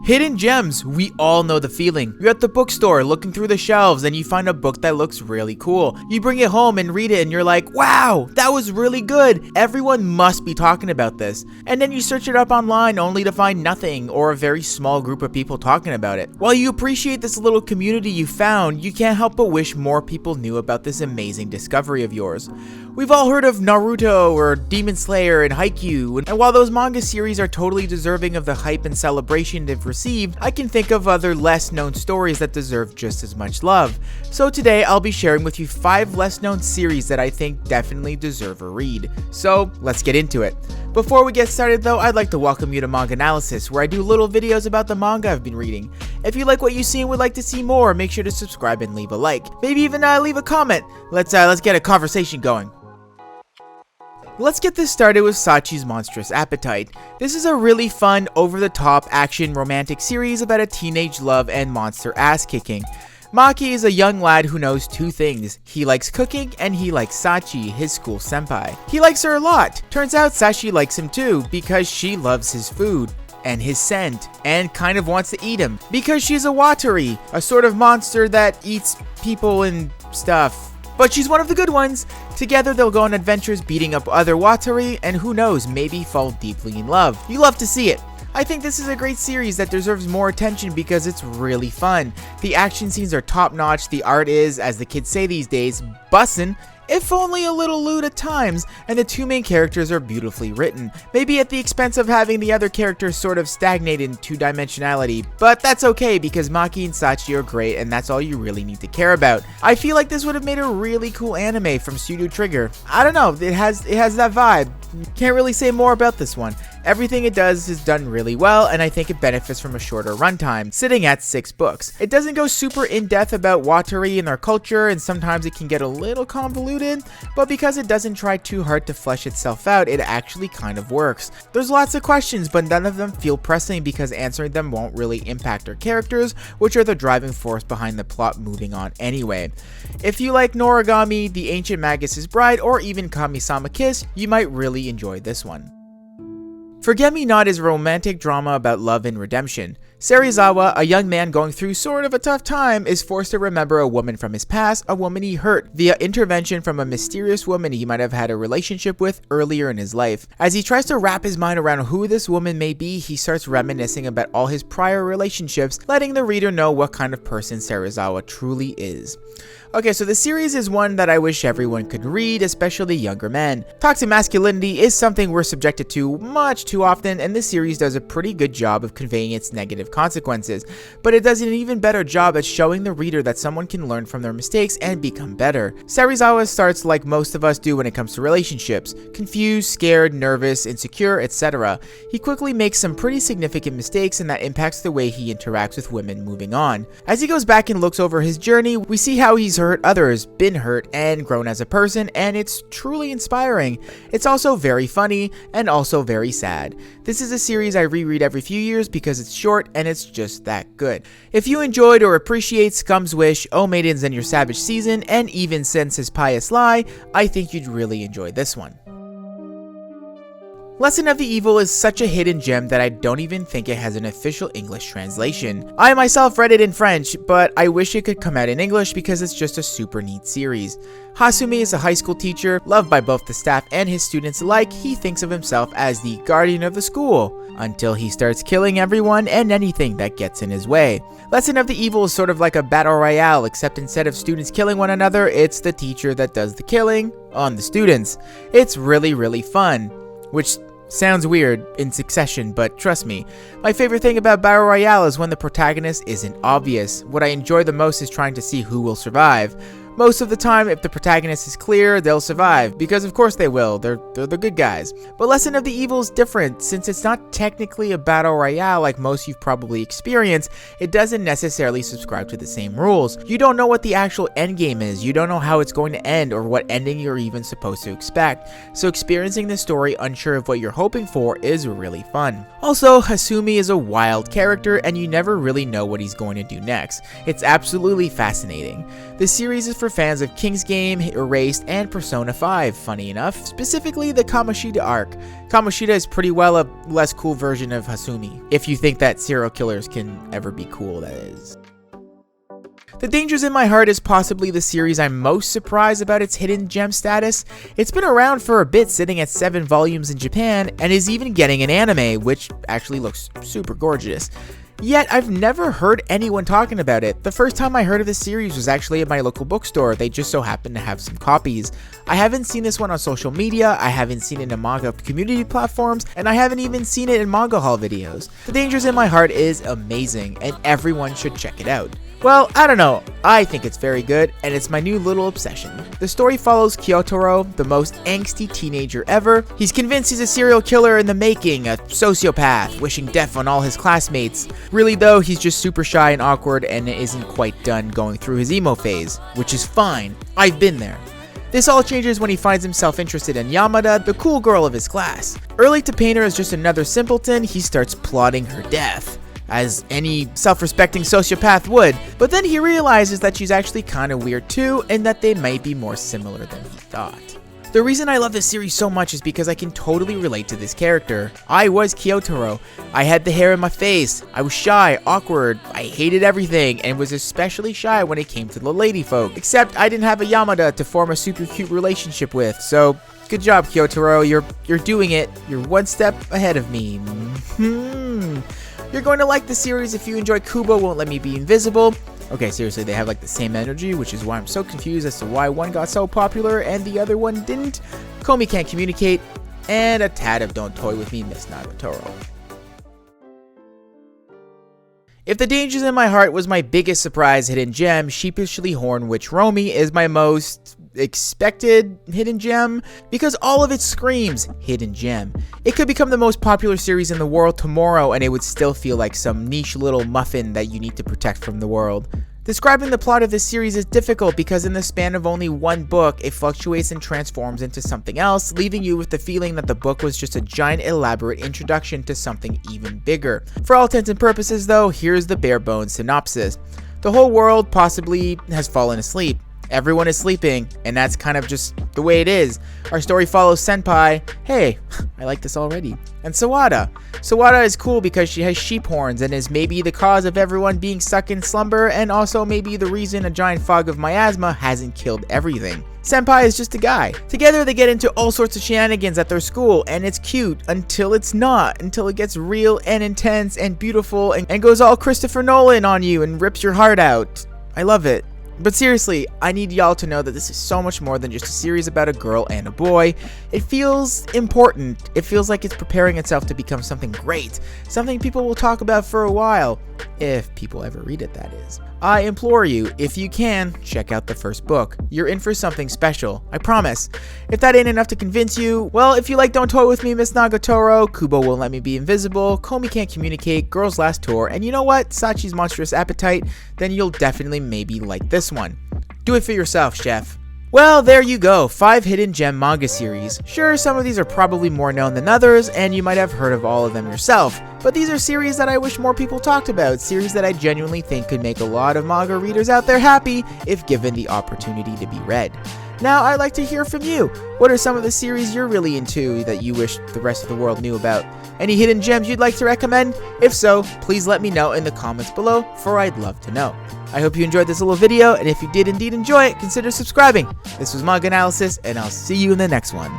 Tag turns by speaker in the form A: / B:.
A: Hidden gems, we all know the feeling. You're at the bookstore looking through the shelves and you find a book that looks really cool. You bring it home and read it and you're like, wow, that was really good. Everyone must be talking about this. And then you search it up online only to find nothing or a very small group of people talking about it. While you appreciate this little community you found, you can't help but wish more people knew about this amazing discovery of yours. We've all heard of Naruto or Demon Slayer and Haikyuu, and while those manga series are totally deserving of the hype and celebration they've received, I can think of other less known stories that deserve just as much love. So today I'll be sharing with you 5 less known series that I think definitely deserve a read. So let's get into it. Before we get started though, I'd like to welcome you to MangAnalysis, where I do little videos about the manga I've been reading. If you like what you see and would like to see more, make sure to subscribe and leave a like. Maybe even leave a comment. Let's get a conversation going. Let's get this started with Sachis' Monstrous Appetite. This is a really fun, over-the-top action romantic series about a teenage love and monster ass-kicking. Maki is a young lad who knows 2 things. He likes cooking and he likes Sachi, his school senpai. He likes her a lot. Turns out Sachi likes him too because she loves his food and his scent and kind of wants to eat him because she's a Watari, a sort of monster that eats people and stuff. But she's one of the good ones. Together they'll go on adventures beating up other Watari and who knows, maybe fall deeply in love. You love to see it. I think this is a great series that deserves more attention because it's really fun. The action scenes are top notch, the art is, as the kids say these days, bussin', if only a little lewd at times, and the 2 main characters are beautifully written, maybe at the expense of having the other characters sort of stagnate in 2-dimensionality, but that's okay because Maki and Sachi are great and that's all you really need to care about. I feel like this would have made a really cool anime from Studio Trigger. I don't know, it has that vibe. Can't really say more about this one. Everything it does is done really well, and I think it benefits from a shorter runtime, sitting at 6 books. It doesn't go super in-depth about Watari and their culture, and sometimes it can get a little convoluted, but because it doesn't try too hard to flesh itself out, it actually kind of works. There's lots of questions, but none of them feel pressing because answering them won't really impact our characters, which are the driving force behind the plot moving on anyway. If you like Noragami, The Ancient Magus's Bride, or even Kamisama Kiss, you might really enjoy this one. Forget Me Not is a romantic drama about love and redemption. Serizawa, a young man going through sort of a tough time, is forced to remember a woman from his past, a woman he hurt, via intervention from a mysterious woman he might have had a relationship with earlier in his life. As he tries to wrap his mind around who this woman may be, he starts reminiscing about all his prior relationships, letting the reader know what kind of person Serizawa truly is. Okay, so the series is one that I wish everyone could read, especially younger men. Toxic masculinity is something we're subjected to much too often, and this series does a pretty good job of conveying its negative consequences, but it does an even better job at showing the reader that someone can learn from their mistakes and become better. Serizawa starts like most of us do when it comes to relationships, confused, scared, nervous, insecure, etc. He quickly makes some pretty significant mistakes, and that impacts the way he interacts with women moving on. As he goes back and looks over his journey, we see how he's hurt others, been hurt, and grown as a person, and it's truly inspiring. It's also very funny and also very sad. This is a series I reread every few years because it's short and it's just that good. If you enjoyed or appreciate Scum's Wish, O Maidens and Your Savage Season, and even Sense's Pious Lie, I think you'd really enjoy this one. Lesson of the Evil is such a hidden gem that I don't even think it has an official English translation. I myself read it in French, but I wish it could come out in English because it's just a super neat series. Hasumi is a high school teacher, loved by both the staff and his students alike. He thinks of himself as the guardian of the school, until he starts killing everyone and anything that gets in his way. Lesson of the Evil is sort of like a battle royale, except instead of students killing one another, it's the teacher that does the killing on the students. It's really fun, which sounds weird in succession, but trust me. My favorite thing about Battle Royale is when the protagonist isn't obvious. What I enjoy the most is trying to see who will survive. Most of the time, if the protagonist is clear, they'll survive, because of course they will, they're the good guys. But Lesson of the Evil is different. Since it's not technically a battle royale like most you've probably experienced, it doesn't necessarily subscribe to the same rules. You don't know what the actual endgame is, you don't know how it's going to end or what ending you're even supposed to expect. So experiencing this story unsure of what you're hoping for is really fun. Also, Hasumi is a wild character and you never really know what he's going to do next. It's absolutely fascinating. This series is for for fans of King's Game, Erased, and Persona 5, funny enough, specifically the Kamoshida arc. Kamoshida is pretty well a less cool version of Hasumi, if you think that serial killers can ever be cool, that is. The Dangers in My Heart is possibly the series I'm most surprised about its hidden gem status. It's been around for a bit, sitting at 7 volumes in Japan, and is even getting an anime, which actually looks super gorgeous. Yet, I've never heard anyone talking about it. The first time I heard of this series was actually at my local bookstore. They just so happened to have some copies. I haven't seen this one on social media, I haven't seen it in manga community platforms, and I haven't even seen it in manga haul videos. The Dangers in My Heart is amazing, and everyone should check it out. Well, I don't know, I think it's very good, and it's my new little obsession. The story follows Kyotaro, the most angsty teenager ever. He's convinced he's a serial killer in the making, a sociopath, wishing death on all his classmates. Really though, he's just super shy and awkward and isn't quite done going through his emo phase, which is fine, I've been there. This all changes when he finds himself interested in Yamada, the cool girl of his class. Early to paint her as just another simpleton, he starts plotting her death, as any self-respecting sociopath would, but then he realizes that she's actually kinda weird too, and that they might be more similar than he thought. The reason I love this series so much is because I can totally relate to this character. I was Kyotaro. I had the hair in my face, I was shy, awkward, I hated everything, and was especially shy when it came to the lady folk. Except I didn't have a Yamada to form a super cute relationship with, so good job Kyotaro, you're doing it, you're one step ahead of me. You're going to like the series if you enjoy Kubo Won't Let Me Be Invisible. Okay, seriously, they have like the same energy, which is why I'm so confused as to why one got so popular and the other one didn't. Komi Can't Communicate, and a tad of Don't Toy With Me, Miss Nagatoro. If The Dangers in My Heart was my biggest surprise hidden gem, Sheepishly Horn Witch Romy is my most expected hidden gem, because all of it screams hidden gem. It could become the most popular series in the world tomorrow and it would still feel like some niche little muffin that you need to protect from the world. Describing the plot of this series is difficult because in the span of only one book, it fluctuates and transforms into something else, leaving you with the feeling that the book was just a giant elaborate introduction to something even bigger. For all intents and purposes though, here's the bare bones synopsis. The whole world possibly has fallen asleep. Everyone is sleeping, and that's kind of just the way it is. Our story follows Senpai, hey, I like this already, and Sawada. Sawada is cool because she has sheep horns and is maybe the cause of everyone being stuck in slumber, and also maybe the reason a giant fog of miasma hasn't killed everything. Senpai is just a guy. Together they get into all sorts of shenanigans at their school, and it's cute until it's not, until it gets real and intense and beautiful and goes all Christopher Nolan on you and rips your heart out. I love it. But seriously, I need y'all to know that this is so much more than just a series about a girl and a boy. It feels important. It feels like it's preparing itself to become something great, something people will talk about for a while, if people ever read it, that is. I implore you, if you can, check out the first book. You're in for something special, I promise. If that ain't enough to convince you, well, if you like Don't Toy With Me, Miss Nagatoro, Kubo Won't Let Me Be Invisible, Komi Can't Communicate, Girl's Last Tour, and you know what, Sachis Monstrous Appetite, then you'll definitely maybe like this one. Do it for yourself, chef. Well, there you go, 5 hidden gem manga series. Sure, some of these are probably more known than others, and you might have heard of all of them yourself, but these are series that I wish more people talked about, series that I genuinely think could make a lot of manga readers out there happy if given the opportunity to be read. Now, I'd like to hear from you. What are some of the series you're really into that you wish the rest of the world knew about? Any hidden gems you'd like to recommend? If so, please let me know in the comments below, for I'd love to know. I hope you enjoyed this little video, and if you did indeed enjoy it, consider subscribing. This was MangAnalysis, and I'll see you in the next one.